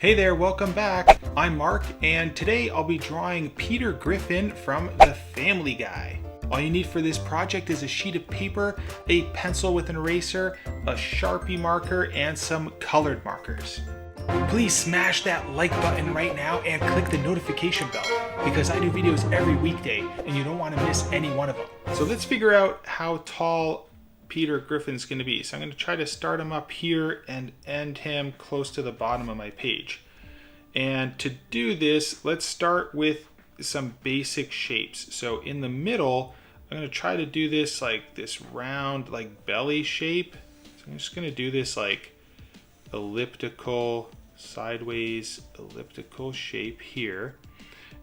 Hey there, welcome back. I'm Mark, and today I'll be drawing Peter Griffin from The Family Guy. All you need for this project is a sheet of paper, a pencil with an eraser, a Sharpie marker, and some colored markers. Please smash that like button right now and click the notification bell because I do videos every weekday and you don't want to miss any one of them. So let's figure out how tall Peter Griffin's going to be. So I'm going to try to start him up here and end him close to the bottom of my page. And to do this, let's start with some basic shapes. So in the middle, I'm going to try to do this like this round like belly shape. So I'm just going to do this like elliptical, sideways elliptical shape here.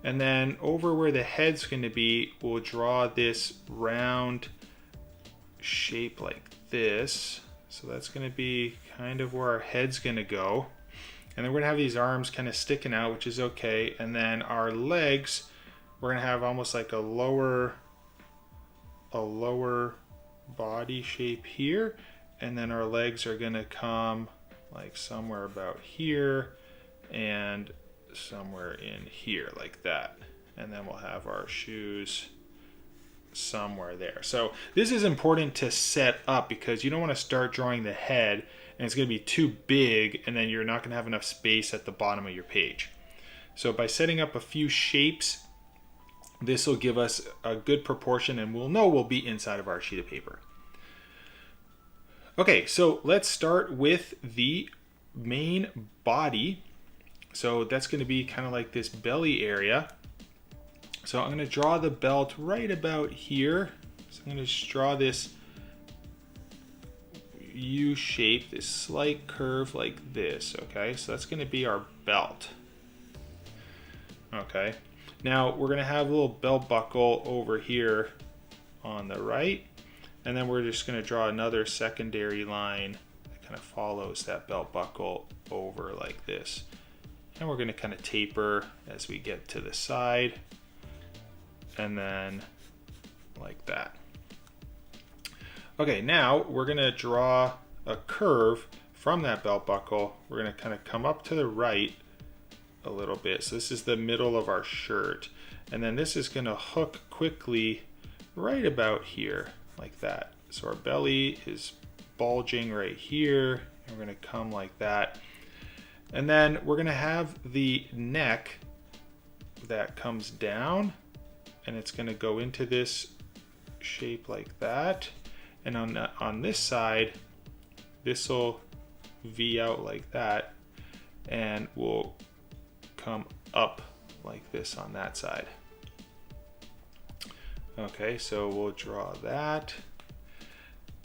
And then over where the head's going to be, we'll draw this round shape like this. So that's going to be kind of where our head's going to go. And then we're going to have these arms kind of sticking out, which is okay. And then our legs, we're going to have almost like a lower body shape here. And then our legs are going to come like somewhere about here and somewhere in here like that. And then we'll have our shoes somewhere there. So this is important to set up because you don't want to start drawing the head and it's going to be too big and then you're not going to have enough space at the bottom of your page. So by setting up a few shapes, this will give us a good proportion and we'll know we'll be inside of our sheet of paper. Okay, so let's start with the main body. So that's going to be kind of like this belly area. So I'm going to draw the belt right about here. So I'm going to just draw this U shape, this slight curve like this. Okay, so that's going to be our belt. Okay, now we're going to have a little belt buckle over here on the right. And then we're just going to draw another secondary line that kind of follows that belt buckle over like this. And we're going to kind of taper as we get to the side. And then like that. Okay, now we're going to draw a curve from that belt buckle. We're going to kind of come up to the right a little bit. So this is the middle of our shirt. And then this is going to hook quickly right about here like that. So our belly is bulging right here. And we're going to come like that. And then we're going to have the neck that comes down. And it's going to go into this shape like that. And on this side, this will V out like that. And we'll come up like this on that side. Okay, so we'll draw that.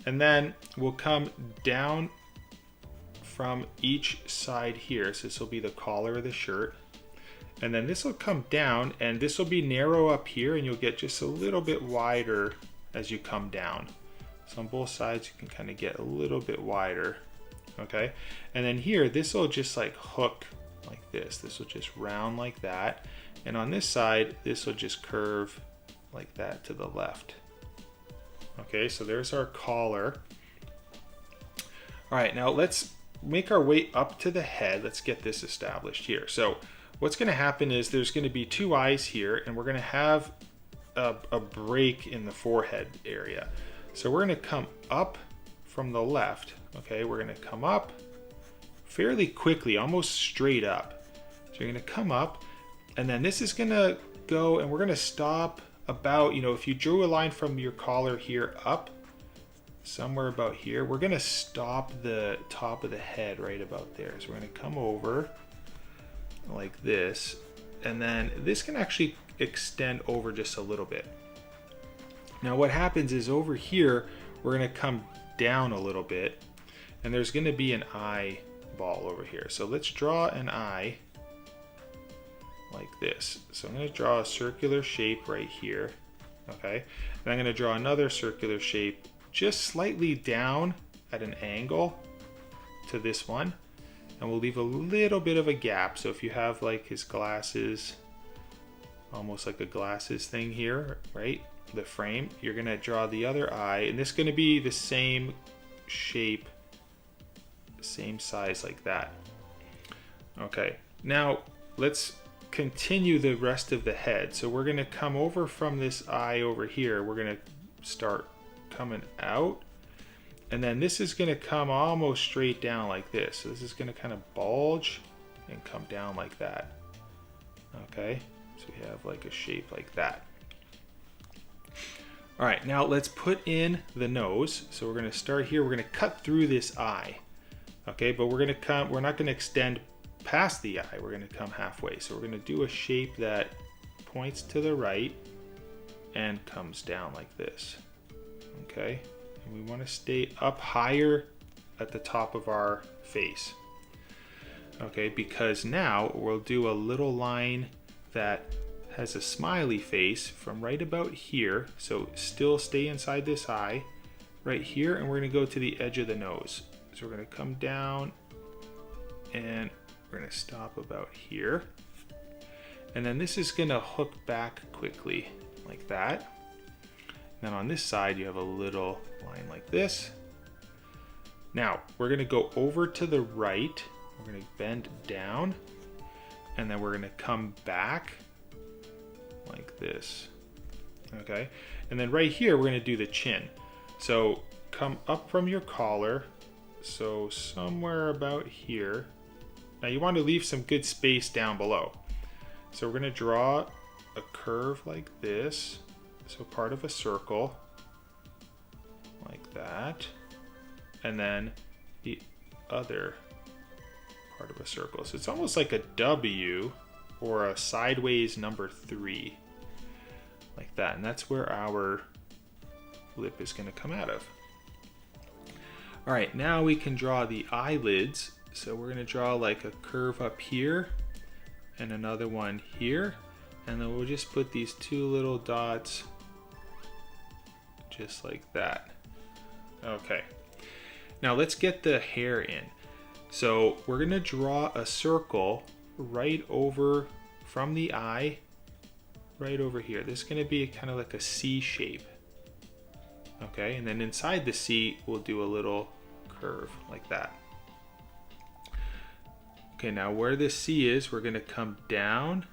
And then we'll come down from each side here. So this will be the collar of the shirt. And then this will come down and this will be narrow up here and you'll get just a little bit wider as you come down. So on both sides you can kind of get a little bit wider. Okay, and then here this will just like hook like this. This will just round like that. And on this side this will just curve like that to the left. Okay, so there's our collar. All right, now let's make our way up to the head. Let's get this established here. So what's going to happen is there's going to be two eyes here and we're going to have a break in the forehead area. So we're going to come up from the left. Okay, we're going to come up fairly quickly, almost straight up. So you're going to come up and then this is going to go and we're going to stop about, if you drew a line from your collar here up, somewhere about here, we're going to stop the top of the head right about there. So we're going to come over like this, and then this can actually extend over just a little bit. Now what happens is over here we're going to come down a little bit and there's going to be an eyeball over here. So let's draw an eye like this. So I'm going to draw a circular shape right here. Okay, and I'm going to draw another circular shape just slightly down at an angle to this one. And we'll leave a little bit of a gap. So if you have like his glasses, almost like a glasses thing here, right? The frame, you're gonna draw the other eye, and this is gonna be the same shape, same size like that. Okay, now let's continue the rest of the head. So we're gonna come over from this eye over here. We're gonna start coming out. And then this is gonna come almost straight down like this. So this is gonna kind of bulge and come down like that. Okay, so we have like a shape like that. All right, now let's put in the nose. So we're gonna start here. We're gonna cut through this eye. Okay, but we're not gonna extend past the eye. We're gonna come halfway. So we're gonna do a shape that points to the right and comes down like this. Okay, and we wanna stay up higher at the top of our face. Okay, because now we'll do a little line that has a smiley face from right about here. So still stay inside this eye right here, and we're gonna go to the edge of the nose. So we're gonna come down and we're gonna stop about here. And then this is gonna hook back quickly like that. And then on this side, you have a little line like this. Now we're gonna go over to the right. We're gonna bend down, and then we're gonna come back like this. Okay, and then right here we're gonna do the chin. So come up from your collar, so somewhere about here. Now you want to leave some good space down below. So we're gonna draw a curve like this, so part of a circle like that, and then the other part of a circle. So it's almost like a W or a sideways number 3 like that, and that's where our lip is going to come out of. All right, now we can draw the eyelids. So we're going to draw like a curve up here and another one here, and then we'll just put these 2 little dots just like that. Okay, now let's get the hair in. So we're gonna draw a circle right over from the eye, right over here. This is gonna be kind of like a C shape. Okay, and then inside the C, we'll do a little curve like that. Okay, now where this C is, we're gonna come down,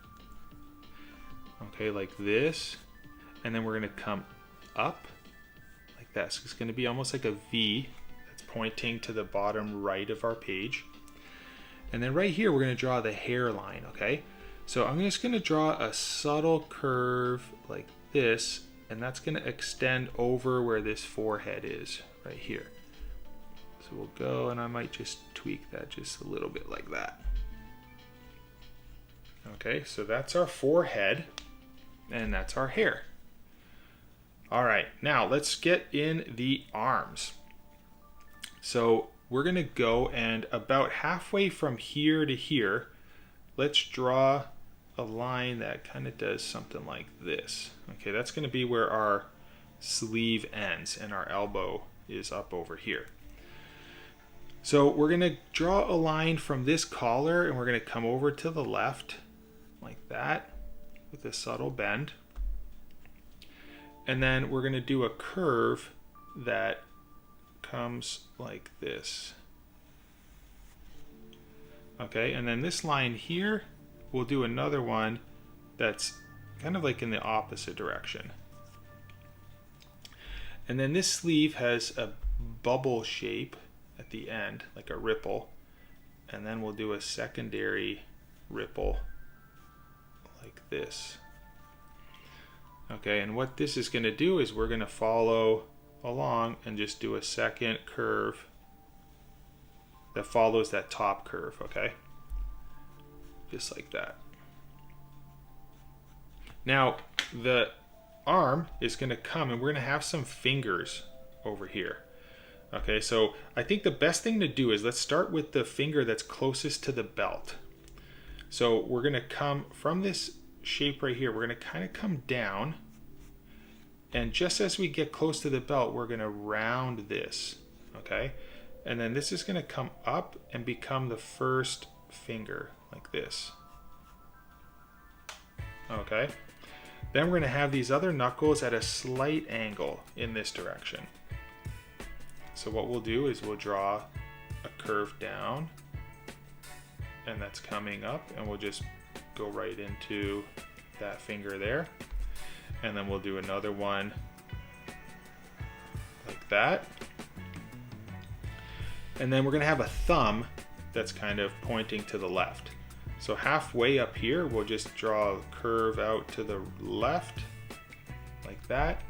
okay, like this, and then we're gonna come up like that. So it's gonna be almost like a V pointing to the bottom right of our page. And then right here, we're gonna draw the hairline, okay? So I'm just gonna draw a subtle curve like this, and that's gonna extend over where this forehead is, right here. So we'll go, and I might just tweak that just a little bit like that. Okay, so that's our forehead, and that's our hair. All right, now let's get in the arms. So we're gonna go, and about halfway from here to here, let's draw a line that kind of does something like this. Okay, that's gonna be where our sleeve ends and our elbow is up over here. So we're gonna draw a line from this collar, and we're gonna come over to the left like that with a subtle bend. And then we're gonna do a curve that comes like this. Okay, and then this line here, we'll do another one that's kind of like in the opposite direction. And then this sleeve has a bubble shape at the end, like a ripple, and then we'll do a secondary ripple like this. Okay, and what this is going to do is we're going to follow along and just do a second curve that follows that top curve, okay? Just like that. Now, the arm is going to come, and we're going to have some fingers over here. Okay, so I think the best thing to do is let's start with the finger that's closest to the belt. So we're going to come from this shape right here, we're going to kind of come down, and just as we get close to the belt, we're going to round this, okay? And then this is going to come up and become the first finger, like this. Okay? Then we're going to have these other knuckles at a slight angle in this direction. So what we'll do is we'll draw a curve down and that's coming up, and we'll just go right into that finger there. And then we'll do another one like that. And then we're gonna have a thumb that's kind of pointing to the left. So halfway up here, we'll just draw a curve out to the left like that.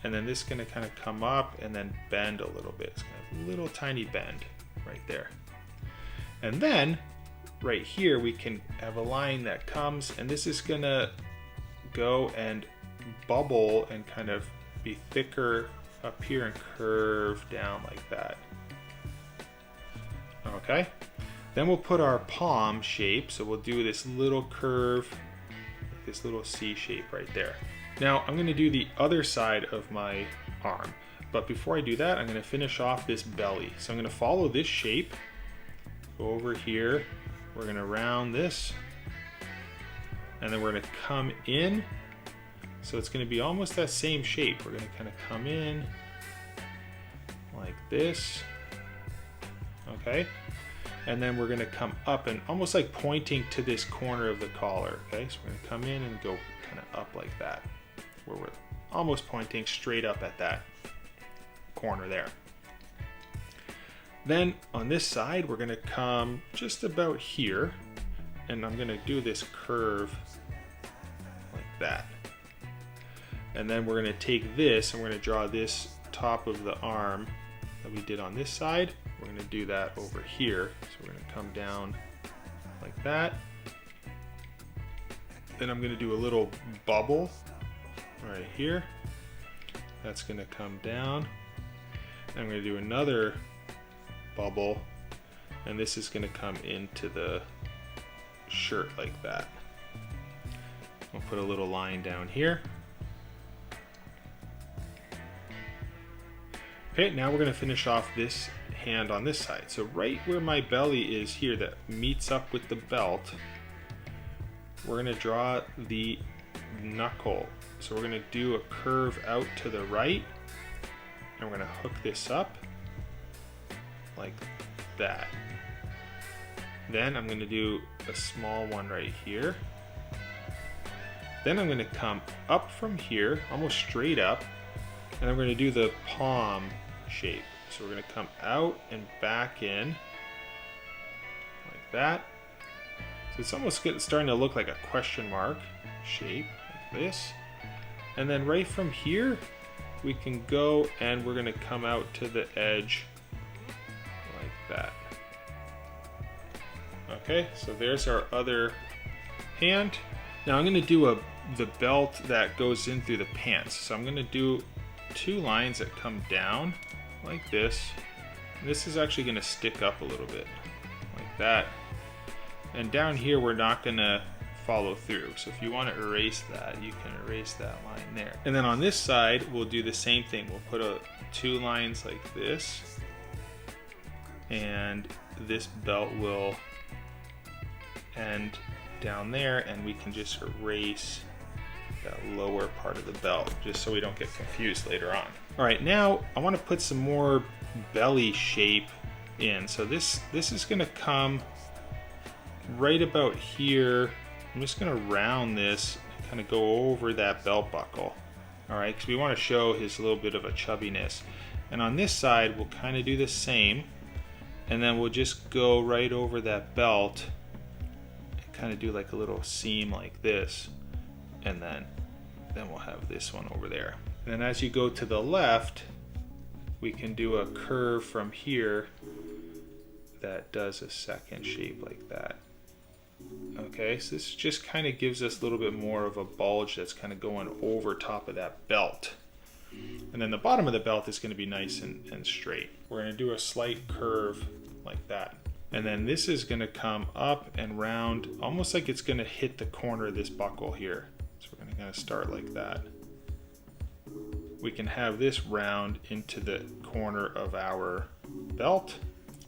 And then this is gonna kind of come up and then bend a little bit. It's gonna have a little tiny bend right there. And then right here, we can have a line that comes, and this is gonna go and bubble and kind of be thicker up here and curve down like that. Okay, then we'll put our palm shape. So we'll do this little curve, this little C shape right there. Now I'm gonna do the other side of my arm. But before I do that, I'm gonna finish off this belly. So I'm gonna follow this shape, go over here, we're gonna round this, and then we're gonna come in. So it's gonna be almost that same shape. We're gonna kind of come in like this, okay? And then we're gonna come up and almost like pointing to this corner of the collar, okay? So we're gonna come in and go kind of up like that, where we're almost pointing straight up at that corner there. Then on this side, we're gonna come just about here, and I'm gonna do this curve like that. And then we're gonna take this and we're gonna draw this top of the arm that we did on this side. We're gonna do that over here. So we're gonna come down like that. Then I'm gonna do a little bubble right here. That's gonna come down. And I'm gonna do another bubble, and this is gonna come into the shirt like that. We'll put a little line down here. Okay, now we're gonna finish off this hand on this side. So right where my belly is here that meets up with the belt, we're gonna draw the knuckle. So we're gonna do a curve out to the right, and we're gonna hook this up like that. Then I'm gonna do a small one right here. Then I'm gonna come up from here, almost straight up, and I'm gonna do the palm shape. So we're gonna come out and back in like that. So it's almost starting to look like a question mark shape like this. And then right from here, we can go and we're gonna come out to the edge like that. Okay, so there's our other hand. Now I'm gonna do the belt that goes in through the pants. So I'm gonna do two lines that come down like this. And this is actually gonna stick up a little bit like that. And down here, we're not gonna follow through. So if you wanna erase that, you can erase that line there. And then on this side, we'll do the same thing. We'll put two lines like this, and this belt will end down there, and we can just erase that lower part of the belt just so we don't get confused later on. All right, now I want to put some more belly shape in. So this is going to come right about here. I'm just going to round this and kind of go over that belt buckle. All right, because we want to show his little bit of a chubbiness. And on this side, we'll kind of do the same, and then we'll just go right over that belt and kind of do like a little seam like this, and then we'll have this one over there. And then as you go to the left, we can do a curve from here that does a second shape like that. Okay, so this just kind of gives us a little bit more of a bulge that's kind of going over top of that belt. And then the bottom of the belt is going to be nice and straight. We're going to do a slight curve like that. And then this is going to come up and round, almost like it's going to hit the corner of this buckle here. So we're going to kind of start like that. We can have this round into the corner of our belt.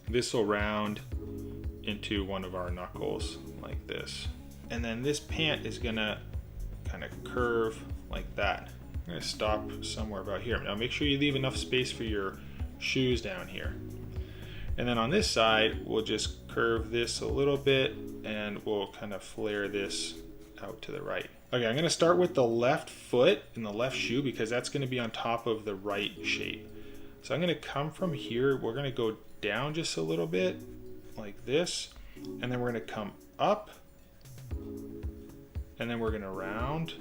This will round into one of our knuckles like this. And then this pant is going to kind of curve like that. I'm going to stop somewhere about here. Now make sure you leave enough space for your shoes down here. And then on this side, we'll just curve this a little bit and we'll kind of flare this out to the right. Okay, I'm gonna start with the left foot and the left shoe because that's gonna be on top of the right shape. So I'm gonna come from here, we're gonna go down just a little bit like this, and then we're gonna come up, and then we're gonna round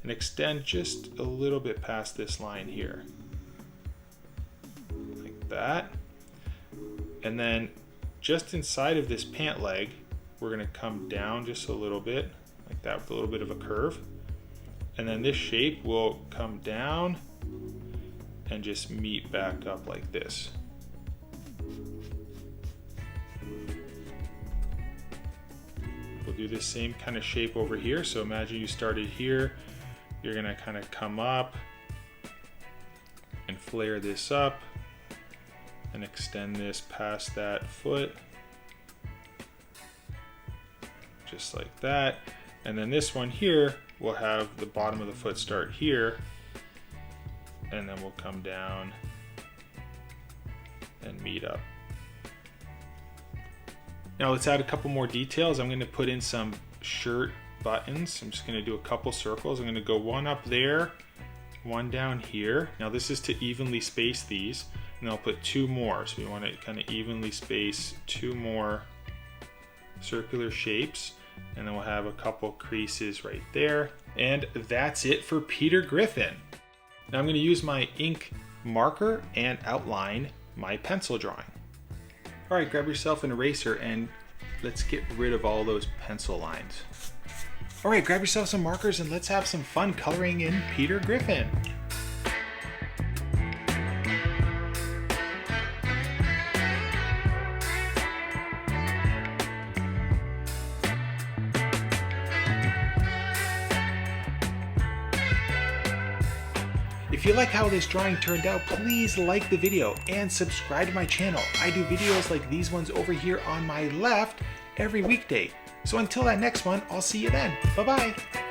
and extend just a little bit past this line here. Like that. And then just inside of this pant leg, we're gonna come down just a little bit, like that with a little bit of a curve. And then this shape will come down and just meet back up like this. We'll do the same kind of shape over here. So imagine you started here, you're gonna kind of come up and flare this up and extend this past that foot. Just like that. And then this one here, we'll have the bottom of the foot start here, and then we'll come down and meet up. Now let's add a couple more details. I'm gonna put in some shirt buttons. I'm just gonna do a couple circles. I'm gonna go one up there, one down here. Now this is to evenly space these, and I'll put two more. So we wanna kind of evenly space two more circular shapes, and then we'll have a couple creases right there. And that's it for Peter Griffin. Now I'm gonna use my ink marker and outline my pencil drawing. All right, grab yourself an eraser and let's get rid of all those pencil lines. All right, grab yourself some markers and let's have some fun coloring in Peter Griffin. If you like how this drawing turned out, please like the video and subscribe to my channel. I do videos like these ones over here on my left every weekday. So until that next one, I'll see you then. Bye-bye.